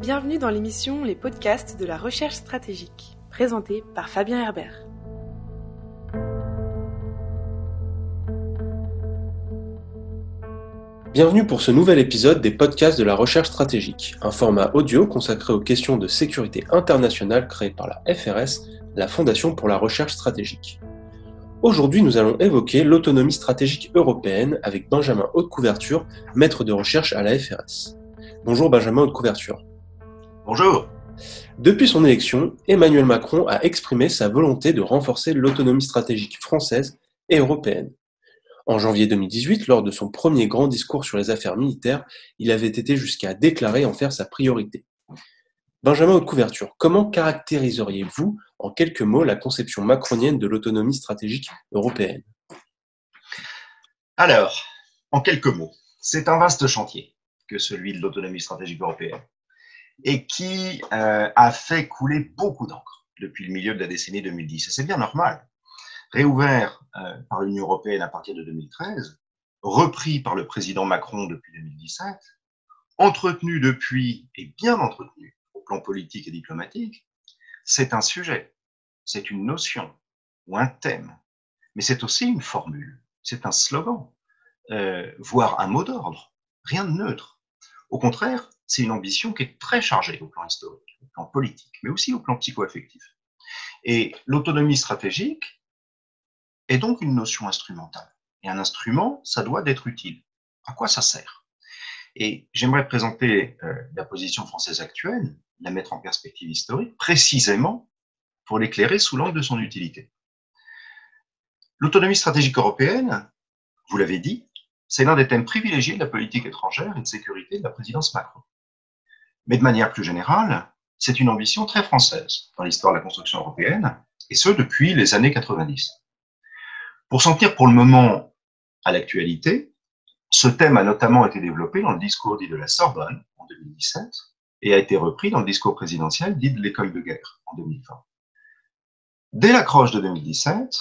Bienvenue dans l'émission Les podcasts de la recherche stratégique, présentée par Fabien Herbert. Bienvenue pour ce nouvel épisode des podcasts de la recherche stratégique, un format audio consacré aux questions de sécurité internationale créé par la FRS, la Fondation pour la recherche stratégique. Aujourd'hui, nous allons évoquer l'autonomie stratégique européenne avec Benjamin Hautecouverture, maître de recherche à la FRS. Bonjour Benjamin Hautecouverture. Bonjour. Depuis son élection, Emmanuel Macron a exprimé sa volonté de renforcer l'autonomie stratégique française et européenne. En janvier 2018, lors de son premier grand discours sur les affaires militaires, il avait été jusqu'à déclarer en faire sa priorité. Benjamin Hautecouverture, comment caractériseriez-vous en quelques mots la conception macronienne de l'autonomie stratégique européenne ? Alors, en quelques mots, c'est un vaste chantier que celui de l'autonomie stratégique européenne et qui a fait couler beaucoup d'encre depuis le milieu de la décennie 2010. Et c'est bien normal. Réouvert par l'Union européenne à partir de 2013, repris par le président Macron depuis 2017, entretenu depuis et bien entretenu au plan politique et diplomatique, c'est un sujet, c'est une notion ou un thème, mais c'est aussi une formule, c'est un slogan, voire un mot d'ordre, rien de neutre. Au contraire, c'est une ambition qui est très chargée au plan historique, au plan politique, mais aussi au plan psycho-affectif. Et l'autonomie stratégique est donc une notion instrumentale. Et un instrument, ça doit être utile. À quoi ça sert ? Et j'aimerais présenter la position française actuelle, la mettre en perspective historique, précisément pour l'éclairer sous l'angle de son utilité. L'autonomie stratégique européenne, vous l'avez dit, c'est l'un des thèmes privilégiés de la politique étrangère et de sécurité de la présidence Macron. Mais de manière plus générale, c'est une ambition très française dans l'histoire de la construction européenne, et ce depuis les années 90. Pour s'en tenir pour le moment à l'actualité, ce thème a notamment été développé dans le discours dit de la Sorbonne en 2017 et a été repris dans le discours présidentiel dit de l'école de guerre en 2020. Dès l'accroche de 2017,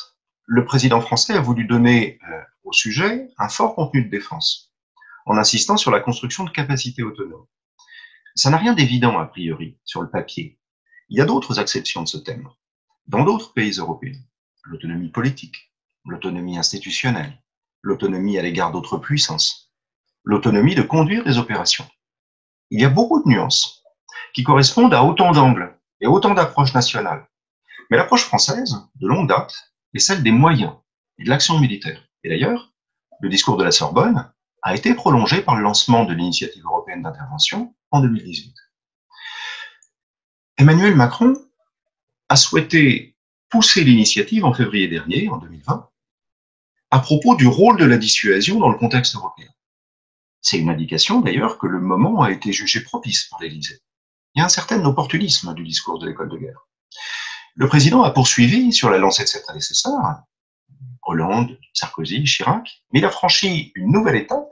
le président français a voulu donner au sujet un fort contenu de défense, en insistant sur la construction de capacités autonomes. Ça n'a rien d'évident a priori sur le papier. Il y a d'autres acceptions de ce thème dans d'autres pays européens. L'autonomie politique, l'autonomie institutionnelle, l'autonomie à l'égard d'autres puissances, l'autonomie de conduire des opérations. Il y a beaucoup de nuances qui correspondent à autant d'angles et autant d'approches nationales. Mais l'approche française, de longue date, est celle des moyens et de l'action militaire. Et d'ailleurs, le discours de la Sorbonne a été prolongé par le lancement de l'initiative européenne d'intervention en 2018. Emmanuel Macron a souhaité pousser l'initiative en février dernier, en 2020, à propos du rôle de la dissuasion dans le contexte européen. C'est une indication d'ailleurs que le moment a été jugé propice par l'Élysée. Il y a un certain opportunisme du discours de l'école de guerre. Le président a poursuivi sur la lancée de ses prédécesseurs, Hollande, Sarkozy, Chirac, mais il a franchi une nouvelle étape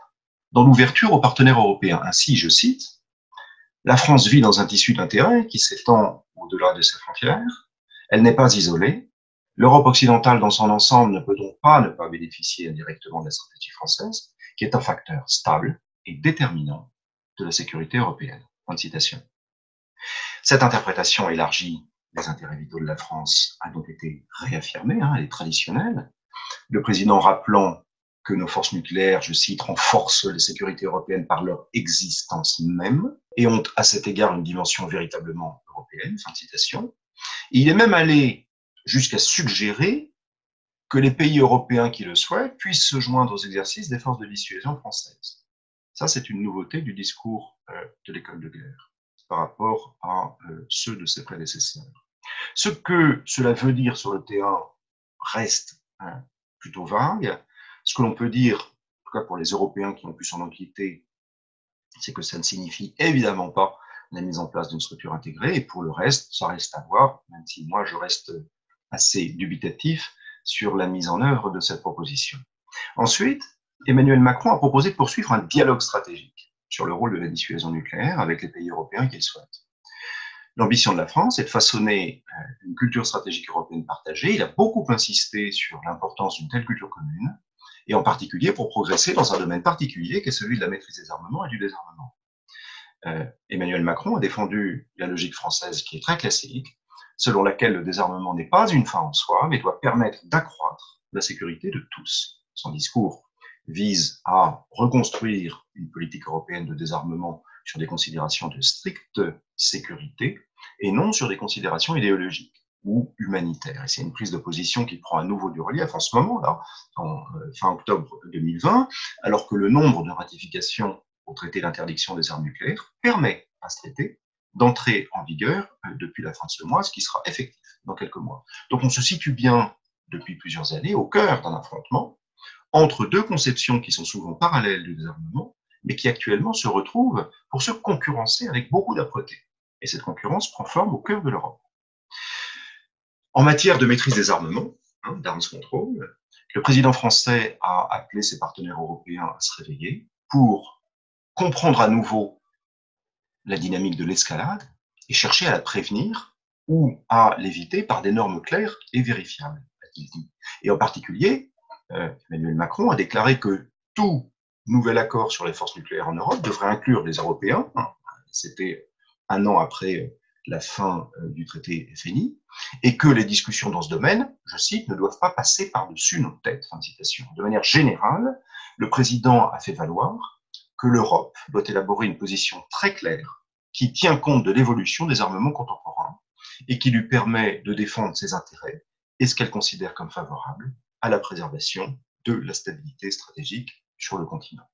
dans l'ouverture aux partenaires européens. Ainsi, je cite, « La France vit dans un tissu d'intérêts qui s'étend au-delà de ses frontières. Elle n'est pas isolée. L'Europe occidentale dans son ensemble ne peut donc pas ne pas bénéficier indirectement de la stratégie française, qui est un facteur stable et déterminant de la sécurité européenne. » Fin de citation. Cette interprétation élargie des intérêts vitaux de la France a donc été réaffirmée, elle est traditionnelle. Le président rappelant que nos forces nucléaires, je cite, renforcent la sécurité européenne par leur existence même et ont à cet égard une dimension véritablement européenne, fin de citation. Et il est même allé jusqu'à suggérer que les pays européens qui le souhaitent puissent se joindre aux exercices des forces de dissuasion françaises. Ça, c'est une nouveauté du discours de l'école de guerre par rapport à ceux de ses prédécesseurs. Ce que cela veut dire sur le terrain reste plutôt vague. Ce que l'on peut dire, en tout cas pour les Européens qui ont pu s'en inquiéter, c'est que ça ne signifie évidemment pas la mise en place d'une structure intégrée, et pour le reste, ça reste à voir, même si moi je reste assez dubitatif sur la mise en œuvre de cette proposition. Ensuite, Emmanuel Macron a proposé de poursuivre un dialogue stratégique sur le rôle de la dissuasion nucléaire avec les pays européens qu'il souhaite. L'ambition de la France est de façonner une culture stratégique européenne partagée. Il a beaucoup insisté sur l'importance d'une telle culture commune, et en particulier pour progresser dans un domaine particulier qui est celui de la maîtrise des armements et du désarmement. Emmanuel Macron a défendu la logique française qui est très classique, selon laquelle le désarmement n'est pas une fin en soi, mais doit permettre d'accroître la sécurité de tous. Son discours vise à reconstruire une politique européenne de désarmement sur des considérations de stricte sécurité et non sur des considérations idéologiques ou humanitaires. Et c'est une prise de position qui prend à nouveau du relief en ce moment-là, en fin octobre 2020, alors que le nombre de ratifications au traité d'interdiction des armes nucléaires permet à ce traité d'entrer en vigueur depuis la fin de ce mois, ce qui sera effectif dans quelques mois. Donc on se situe bien depuis plusieurs années au cœur d'un affrontement entre deux conceptions qui sont souvent parallèles du désarmement, mais qui actuellement se retrouvent pour se concurrencer avec beaucoup d'âpreté. Et cette concurrence prend forme au cœur de l'Europe. En matière de maîtrise des armements, d'arms control, le président français a appelé ses partenaires européens à se réveiller pour comprendre à nouveau la dynamique de l'escalade et chercher à la prévenir ou à l'éviter par des normes claires et vérifiables, a-t-il dit. Et en particulier, Emmanuel Macron a déclaré que tout nouvel accord sur les forces nucléaires en Europe devrait inclure les Européens. C'était un an après la fin du traité FNI, et que les discussions dans ce domaine, je cite, ne doivent pas passer par-dessus nos têtes. Fin de citation. De manière générale, le président a fait valoir que l'Europe doit élaborer une position très claire qui tient compte de l'évolution des armements contemporains et qui lui permet de défendre ses intérêts et ce qu'elle considère comme favorable à la préservation de la stabilité stratégique sur le continent.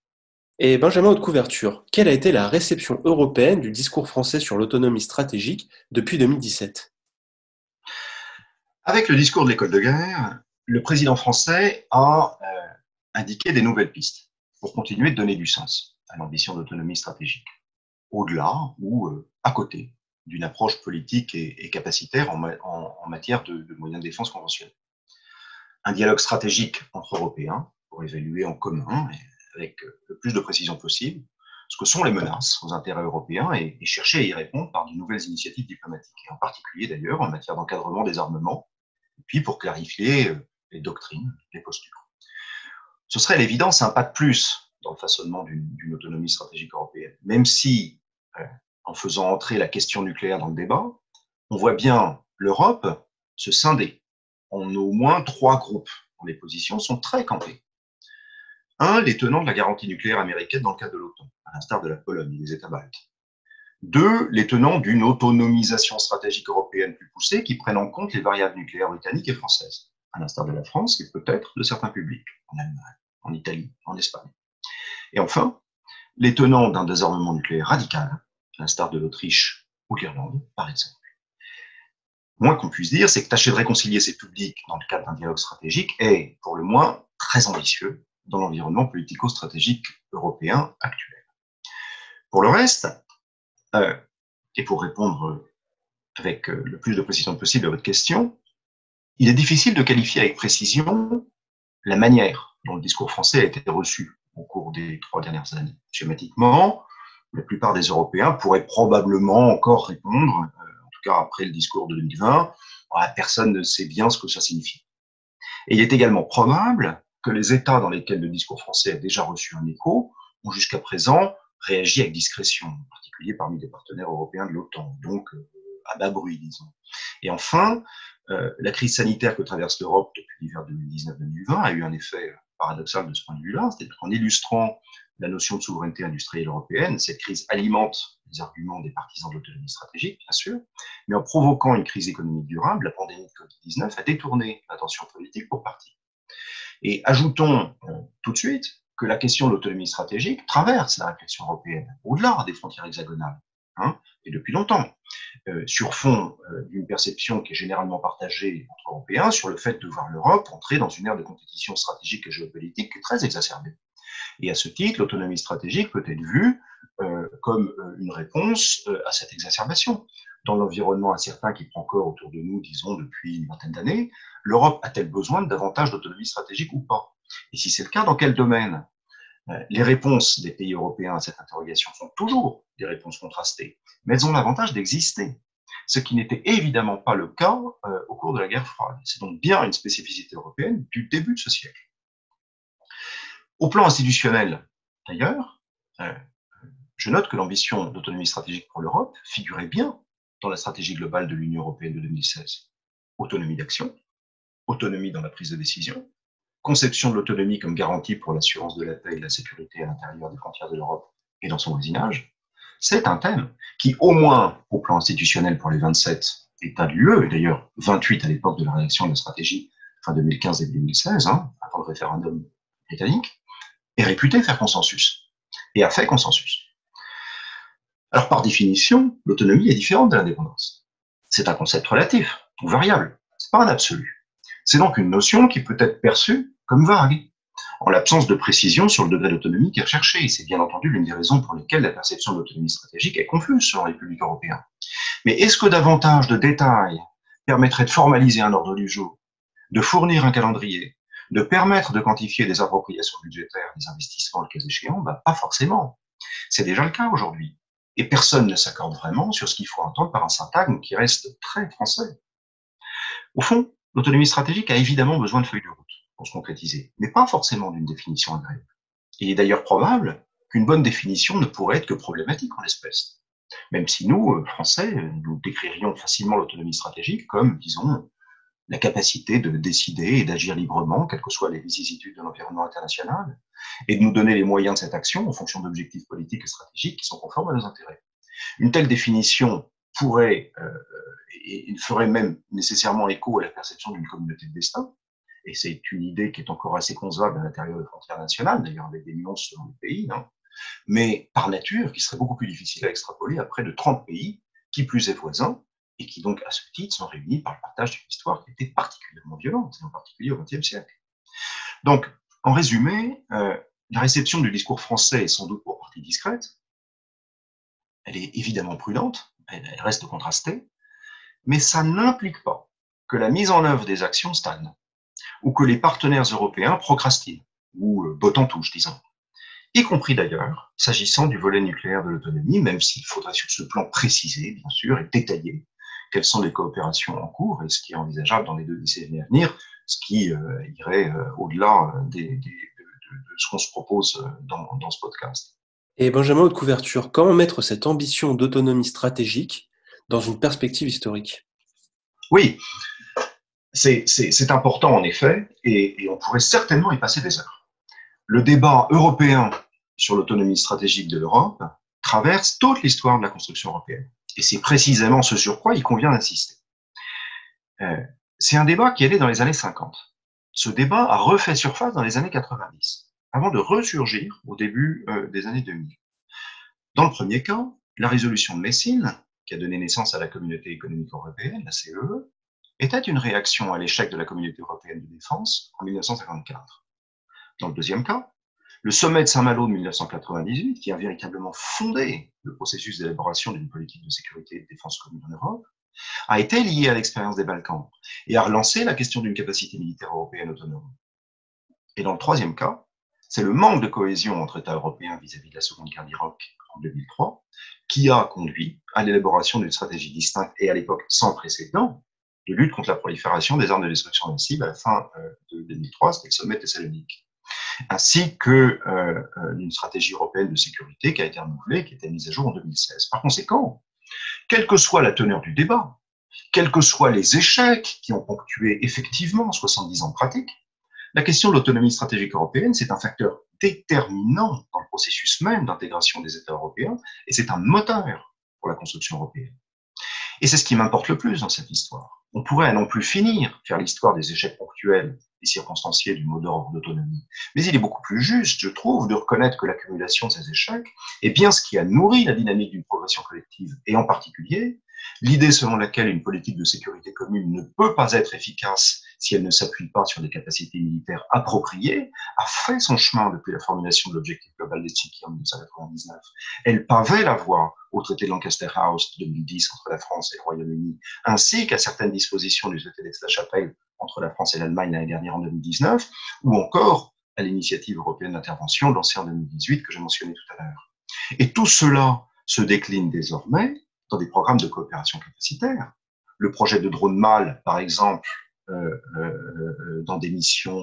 Et Benjamin Haute-Couverture, quelle a été la réception européenne du discours français sur l'autonomie stratégique depuis 2017 ? Avec le discours de l'école de guerre, le président français a indiqué des nouvelles pistes pour continuer de donner du sens à l'ambition d'autonomie stratégique, au-delà ou à côté d'une approche politique et capacitaire en matière de moyens de défense conventionnels. Un dialogue stratégique entre Européens pour évaluer en commun, et avec le plus de précision possible, ce que sont les menaces aux intérêts européens et chercher à y répondre par de nouvelles initiatives diplomatiques, et en particulier d'ailleurs en matière d'encadrement des armements, et puis pour clarifier les doctrines, les postures. Ce serait à l'évidence un pas de plus dans le façonnement d'une autonomie stratégique européenne, même si, en faisant entrer la question nucléaire dans le débat, on voit bien l'Europe se scinder en au moins 3 groupes dont les positions sont très campées. Un, les tenants de la garantie nucléaire américaine dans le cadre de l'OTAN, à l'instar de la Pologne et des États baltes. 2, les tenants d'une autonomisation stratégique européenne plus poussée qui prenne en compte les variables nucléaires britanniques et françaises, à l'instar de la France et peut-être de certains publics, en Allemagne, en Italie, en Espagne. Et enfin, les tenants d'un désarmement nucléaire radical, à l'instar de l'Autriche ou de l'Irlande, par exemple. Moins qu'on puisse dire, c'est que tâcher de réconcilier ces publics dans le cadre d'un dialogue stratégique est, pour le moins, très ambitieux dans l'environnement politico-stratégique européen actuel. Pour le reste, et pour répondre avec le plus de précision possible à votre question, il est difficile de qualifier avec précision la manière dont le discours français a été reçu au cours des 3 dernières années. Schématiquement, la plupart des Européens pourraient probablement encore répondre, en tout cas après le discours de 2020, personne ne sait bien ce que ça signifie. Et il est également probable que les États dans lesquels le discours français a déjà reçu un écho ont jusqu'à présent réagi avec discrétion, en particulier parmi les partenaires européens de l'OTAN, donc à bas bruit, disons. Et enfin, la crise sanitaire que traverse l'Europe depuis l'hiver 2019-2020 a eu un effet paradoxal de ce point de vue-là, c'est-à-dire qu'en illustrant la notion de souveraineté industrielle européenne, cette crise alimente les arguments des partisans de l'autonomie stratégique, bien sûr, mais en provoquant une crise économique durable, la pandémie de Covid-19 a détourné l'attention politique pour partie. Et ajoutons tout de suite que la question de l'autonomie stratégique traverse la réflexion européenne, au-delà des frontières hexagonales, et depuis longtemps, sur fond d'une perception qui est généralement partagée entre Européens sur le fait de voir l'Europe entrer dans une ère de compétition stratégique et géopolitique qui est très exacerbée. Et à ce titre, l'autonomie stratégique peut être vue comme une réponse à cette exacerbation. Dans l'environnement incertain qui prend corps autour de nous, disons, depuis une vingtaine d'années, l'Europe a-t-elle besoin de davantage d'autonomie stratégique ou pas? Et si c'est le cas, dans quel domaine? Les réponses des pays européens à cette interrogation sont toujours des réponses contrastées, mais elles ont l'avantage d'exister, ce qui n'était évidemment pas le cas au cours de la guerre froide. C'est donc bien une spécificité européenne du début de ce siècle. Au plan institutionnel, d'ailleurs, je note que l'ambition d'autonomie stratégique pour l'Europe figurait bien dans la stratégie globale de l'Union européenne de 2016. Autonomie d'action, autonomie dans la prise de décision, conception de l'autonomie comme garantie pour l'assurance de la paix et de la sécurité à l'intérieur des frontières de l'Europe et dans son voisinage. C'est un thème qui, au moins au plan institutionnel pour les 27 États de l'UE, et d'ailleurs 28 à l'époque de la rédaction de la stratégie fin 2015 et 2016, avant le référendum britannique, est réputé faire consensus, et a fait consensus. Alors par définition, l'autonomie est différente de l'indépendance. C'est un concept relatif, ou variable, c'est pas un absolu. C'est donc une notion qui peut être perçue comme vague, en l'absence de précision sur le degré d'autonomie qui est recherché. Et c'est bien entendu l'une des raisons pour lesquelles la perception de l'autonomie stratégique est confuse selon les publics européens. Mais est-ce que davantage de détails permettraient de formaliser un ordre du jour, de fournir un calendrier, de permettre de quantifier des appropriations budgétaires, des investissements le cas échéant? Pas forcément. C'est déjà le cas aujourd'hui. Et personne ne s'accorde vraiment sur ce qu'il faut entendre par un syntagme qui reste très français. Au fond, l'autonomie stratégique a évidemment besoin de feuilles de route pour se concrétiser, mais pas forcément d'une définition agréable. Il est d'ailleurs probable qu'une bonne définition ne pourrait être que problématique en l'espèce. Même si nous, Français, nous décririons facilement l'autonomie stratégique comme, disons, la capacité de décider et d'agir librement, quelles que soient les vicissitudes de l'environnement international, et de nous donner les moyens de cette action en fonction d'objectifs politiques et stratégiques qui sont conformes à nos intérêts. Une telle définition pourrait et ferait même nécessairement écho à la perception d'une communauté de destin, et c'est une idée qui est encore assez concevable à l'intérieur des frontières nationales, d'ailleurs avec des nuances selon les pays, mais par nature, qui serait beaucoup plus difficile à extrapoler à près de 30 pays, qui plus est voisins, et qui donc, à ce titre, sont réunis par le partage d'une histoire qui était particulièrement violente, et en particulier au XXe siècle. Donc, en résumé, la réception du discours français est sans doute pour partie discrète, elle est évidemment prudente, elle reste contrastée, mais ça n'implique pas que la mise en œuvre des actions stagne, ou que les partenaires européens procrastinent, ou bottent en touche, disons. Y compris d'ailleurs, s'agissant du volet nucléaire de l'autonomie, même s'il faudrait sur ce plan préciser, bien sûr, et détailler quelles sont les coopérations en cours et ce qui est envisageable dans les 2 décennies à venir, ce qui irait au-delà de ce qu'on se propose dans ce podcast. Et Benjamin Haute Couverture, comment mettre cette ambition d'autonomie stratégique dans une perspective historique? Oui, c'est important en effet, et on pourrait certainement y passer des heures. Le débat européen sur l'autonomie stratégique de l'Europe traverse toute l'histoire de la construction européenne. Et c'est précisément ce sur quoi il convient d'insister. C'est un débat qui est né dans les années 50. Ce débat a refait surface dans les années 90, avant de ressurgir au début des années 2000. Dans le premier cas, la résolution de Messine, qui a donné naissance à la Communauté économique européenne, la CEE, était une réaction à l'échec de la Communauté européenne de défense en 1954. Dans le deuxième cas, le sommet de Saint-Malo de 1998, qui a véritablement fondé le processus d'élaboration d'une politique de sécurité et de défense commune en Europe, a été lié à l'expérience des Balkans et a relancé la question d'une capacité militaire européenne autonome. Et dans le troisième cas, c'est le manque de cohésion entre États européens vis-à-vis de la Seconde Guerre d'Irak en 2003 qui a conduit à l'élaboration d'une stratégie distincte et à l'époque sans précédent de lutte contre la prolifération des armes de destruction massive à la fin de 2003, c'était le sommet de Thessalonique, ainsi que d'une stratégie européenne de sécurité qui a été renouvelée, qui a été mise à jour en 2016. Par conséquent, quelle que soit la teneur du débat, quels que soient les échecs qui ont ponctué effectivement 70 ans de pratique, la question de l'autonomie stratégique européenne, c'est un facteur déterminant dans le processus même d'intégration des États européens, et c'est un moteur pour la construction européenne. Et c'est ce qui m'importe le plus dans cette histoire. On pourrait à non plus finir faire l'histoire des échecs ponctuels et circonstanciés du mot d'ordre d'autonomie. Mais il est beaucoup plus juste, je trouve, de reconnaître que l'accumulation de ces échecs est bien ce qui a nourri la dynamique d'une progression collective, et en particulier l'idée selon laquelle une politique de sécurité commune ne peut pas être efficace si elle ne s'appuie pas sur des capacités militaires appropriées, a fait son chemin depuis la formulation de l'objectif global d'Helsinki en 1999. Elle pavait la voie au traité de Lancaster House de 2010 entre la France et le Royaume-Uni, ainsi qu'à certaines dispositions du traité d'Aix-la-Chapelle entre la France et l'Allemagne l'année dernière en 2019, ou encore à l'initiative européenne d'intervention lancée en 2018 que j'ai mentionné tout à l'heure. Et tout cela se décline désormais dans des programmes de coopération capacitaire. Le projet de drone MAL, par exemple, dans des missions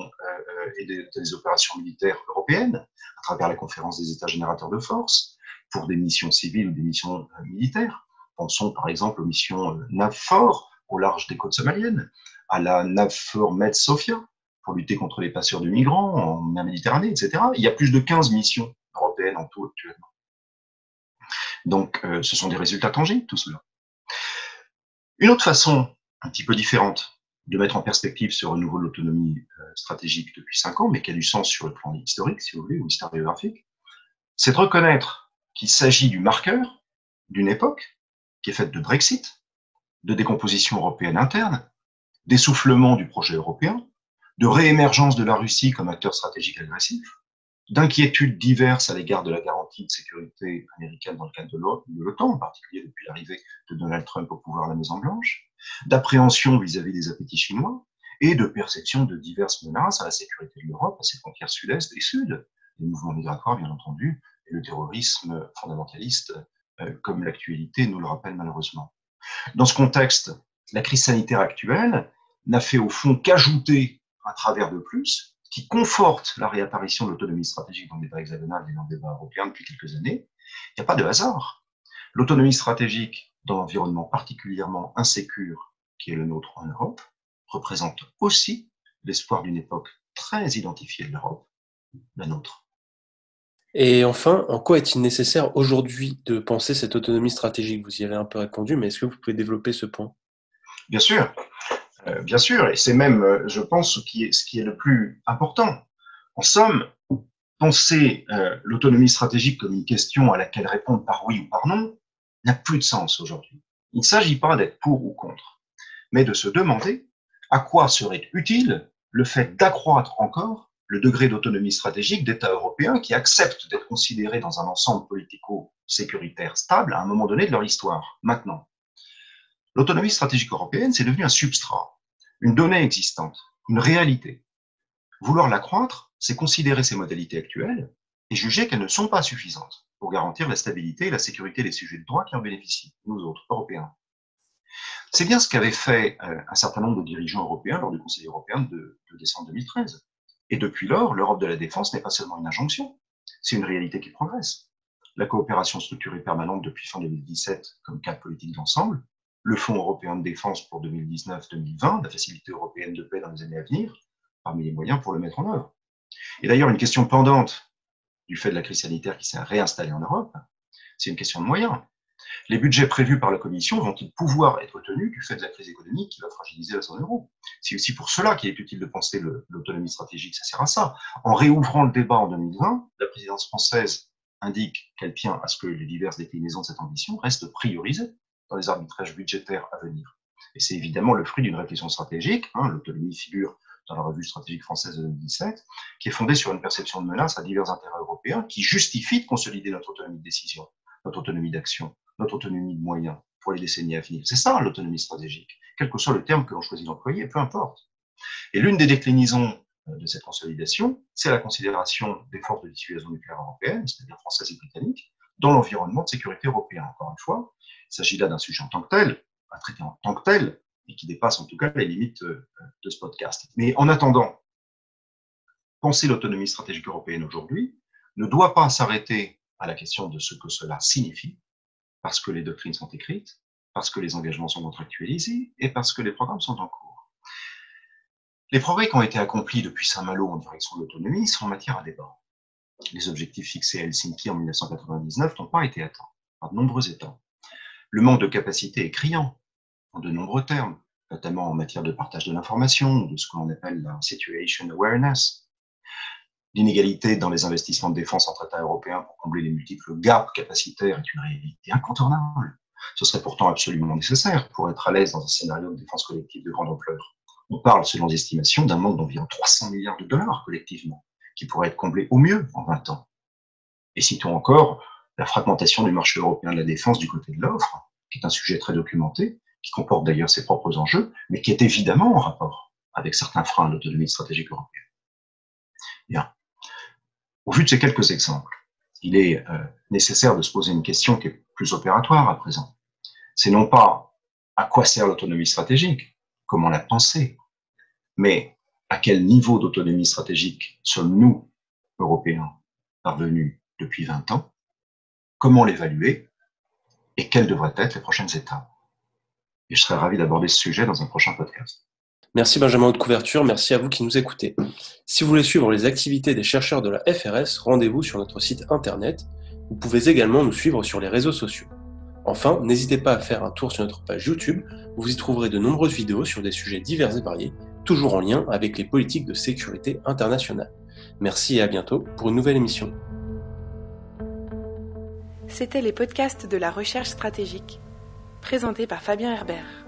et des opérations militaires européennes, à travers la conférence des États générateurs de force, pour des missions civiles ou des missions militaires. Pensons par exemple aux missions NAVFOR au large des côtes somaliennes, à la NAVFOR Med Sophia pour lutter contre les passeurs de migrants en mer Méditerranée, etc. Il y a plus de 15 missions européennes en tout actuellement. Donc, ce sont des résultats tangibles, tout cela. Une autre façon, un petit peu différente, de mettre en perspective ce renouveau de l'autonomie stratégique depuis 5 ans, mais qui a du sens sur le plan historique, si vous voulez, ou historiographique, c'est de reconnaître qu'il s'agit du marqueur d'une époque qui est faite de Brexit, de décomposition européenne interne, d'essoufflement du projet européen, de réémergence de la Russie comme acteur stratégique agressif, d'inquiétudes diverses à l'égard de la garantie de sécurité américaine dans le cadre de l'OTAN, en particulier depuis l'arrivée de Donald Trump au pouvoir à la Maison-Blanche, d'appréhension vis-à-vis des appétits chinois et de perception de diverses menaces à la sécurité de l'Europe, à ses frontières sud-est et sud, les mouvements migratoires bien entendu, et le terrorisme fondamentaliste, comme l'actualité nous le rappelle malheureusement. Dans ce contexte, la crise sanitaire actuelle n'a fait au fond qu'ajouter un travers de plus qui conforte la réapparition de l'autonomie stratégique dans le débat hexagonal et dans le débat européen depuis quelques années. Il n'y a pas de hasard. L'autonomie stratégique dans l'environnement particulièrement insécure qui est le nôtre en Europe représente aussi l'espoir d'une époque très identifiée de l'Europe, la nôtre. Et enfin, en quoi est-il nécessaire aujourd'hui de penser cette autonomie stratégique? Vous y avez un peu répondu, mais est-ce que vous pouvez développer ce point? Bien sûr, et c'est même, je pense, ce qui est le plus important. En somme, penser l'autonomie stratégique comme une question à laquelle répondre par oui ou par non n'a plus de sens aujourd'hui. Il ne s'agit pas d'être pour ou contre, mais de se demander à quoi serait utile le fait d'accroître encore le degré d'autonomie stratégique d'États européens qui acceptent d'être considérés dans un ensemble politico-sécuritaire stable à un moment donné de leur histoire. Maintenant, l'autonomie stratégique européenne, c'est devenu un substrat, une donnée existante, une réalité. Vouloir l'accroître, c'est considérer ces modalités actuelles et juger qu'elles ne sont pas suffisantes pour garantir la stabilité et la sécurité des sujets de droit qui en bénéficient, nous autres, Européens. C'est bien ce qu'avaient fait un certain nombre de dirigeants européens lors du Conseil européen de décembre 2013. Et depuis lors, l'Europe de la défense n'est pas seulement une injonction, c'est une réalité qui progresse. La coopération structurée permanente depuis fin 2017 comme cadre politique d'ensemble, le Fonds européen de défense pour 2019-2020, la Facilité européenne de paix dans les années à venir, parmi les moyens pour le mettre en œuvre. Et d'ailleurs, une question pendante du fait de la crise sanitaire qui s'est réinstallée en Europe, c'est une question de moyens. Les budgets prévus par la Commission vont-ils pouvoir être tenus du fait de la crise économique qui va fragiliser la zone euro? C'est aussi pour cela qu'il est utile de penser l'autonomie stratégique, ça sert à ça. En réouvrant le débat en 2020, la présidence française indique qu'elle tient à ce que les diverses déclinaisons de cette ambition restent priorisées dans les arbitrages budgétaires à venir. Et c'est évidemment le fruit d'une réflexion stratégique, l'autonomie figure dans la revue stratégique française de 2017, qui est fondée sur une perception de menace à divers intérêts européens qui justifie de consolider notre autonomie de décision, notre autonomie d'action, notre autonomie de moyens pour les décennies à venir. C'est ça l'autonomie stratégique, quel que soit le terme que l'on choisit d'employer, peu importe. Et l'une des déclinaisons de cette consolidation, c'est la considération des forces de dissuasion nucléaire européennes, c'est-à-dire françaises et britanniques, dans l'environnement de sécurité européen. Encore une fois, il s'agit là d'un sujet en tant que tel, un traité en tant que tel, et qui dépasse en tout cas les limites de ce podcast. Mais en attendant, penser l'autonomie stratégique européenne aujourd'hui ne doit pas s'arrêter à la question de ce que cela signifie, parce que les doctrines sont écrites, parce que les engagements sont contractualisés et parce que les programmes sont en cours. Les progrès qui ont été accomplis depuis Saint-Malo en direction de l'autonomie sont matière à débat. Les objectifs fixés à Helsinki en 1999 n'ont pas été atteints, par de nombreux États. Le manque de capacité est criant, en de nombreux termes, notamment en matière de partage de l'information, de ce que l'on appelle la situation awareness. L'inégalité dans les investissements de défense entre États européens pour combler les multiples gaps capacitaires est une réalité incontournable. Ce serait pourtant absolument nécessaire pour être à l'aise dans un scénario de défense collective de grande ampleur. On parle, selon les estimations, d'un manque d'environ 300 milliards de dollars collectivement, qui pourrait être comblé au mieux en 20 ans. Et citons encore la fragmentation du marché européen de la défense du côté de l'offre, qui est un sujet très documenté, qui comporte d'ailleurs ses propres enjeux, mais qui est évidemment en rapport avec certains freins à l'autonomie stratégique européenne. Bien. Au vu de ces quelques exemples, il est nécessaire de se poser une question qui est plus opératoire à présent. C'est non pas à quoi sert l'autonomie stratégique, comment la penser, mais à quel niveau d'autonomie stratégique sommes-nous, Européens, parvenus depuis 20 ans, comment l'évaluer et quelles devraient être les prochaines étapes. Et je serais ravi d'aborder ce sujet dans un prochain podcast. Merci Benjamin Haute-Couverture, merci à vous qui nous écoutez. Si vous voulez suivre les activités des chercheurs de la FRS, rendez-vous sur notre site internet. Vous pouvez également nous suivre sur les réseaux sociaux. Enfin, n'hésitez pas à faire un tour sur notre page YouTube, où vous y trouverez de nombreuses vidéos sur des sujets divers et variés, toujours en lien avec les politiques de sécurité internationale. Merci et à bientôt pour une nouvelle émission. C'était les podcasts de la recherche stratégique, présentés par Fabien Herbert.